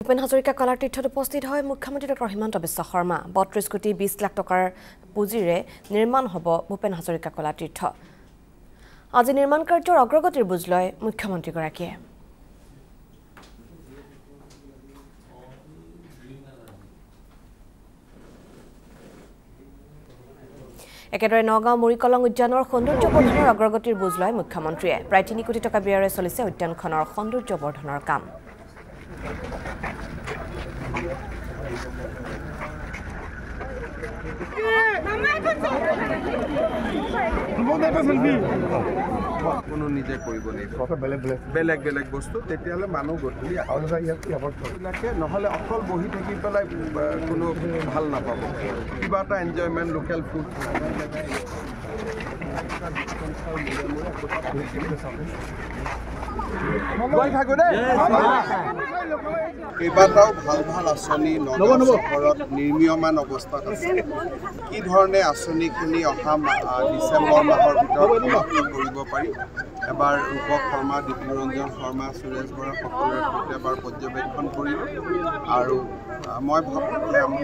ভূপেন হাজৰিকা কলাতীৰ্থত উপস্থিত হয় মুখ্যমন্ত্ৰী ডক্টৰ হিমন্ত বিশ্ব শৰ্মা ৩২ কোটি ২০ লাখ টকাৰ পুঁজিৰে নিৰ্মাণ হ'ব ভূপেন হাজৰিকা কলাতীৰ্থ আজি নিৰ্মাণ কাৰ্যৰ অগ্ৰগতিৰ বুজ লয় মুখ্যমন্ত্ৰীগৰাকীয়ে একেদৰে নগাঁও মুৰিকলং উদ্যানৰ সৌন্দৰ্য বৰ্ধনৰ অগ্ৰগতিৰ বুজ লয় মুখ্যমন্ত্ৰীয়ে প্ৰায় ৩ কোটি টকা ব্যয়েৰে চলিছে উদ্যানখনৰ সৌন্দৰ্য বৰ্ধনৰ কাম কোনো নিজে কৰিব লাগিব বেলেগ বেলেগ বস্তু তেতিয়াহ'লে মানুহ গধূলি ইয়াকে নহ'লে অকল বহি থাকি পেলাই কোনো ভাল নাপাব কিবা এটা এনজয়মেণ্ট লোকেল ফুড কেইবাটাও ভাল ভাল আঁচনি নগাঁও চহৰত নিৰ্মীয়মান অৱস্থাত আছে কি ধৰণে আঁচনিখিনি অহা ডিচেম্বৰ মাহৰ ভিতৰত সমাপ্ত কৰিব পাৰি এবাৰ ৰূপক শৰ্মা দীপনিৰঞ্জন শৰ্মা সুৰেশ বৰা সকলোৰে সৈতে এবাৰ পৰ্যবেক্ষণ কৰিলোঁ আৰু মই ভাবোঁ যে আমি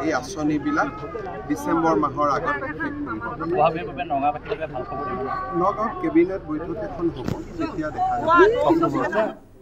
এই আঁচনিবিলাক ডিচেম্বৰ মাহৰ আগত শেষ কৰিব নগাঁৱত কেবিনেট বৈঠক এখন হ'ব তেতিয়া দেখা যাব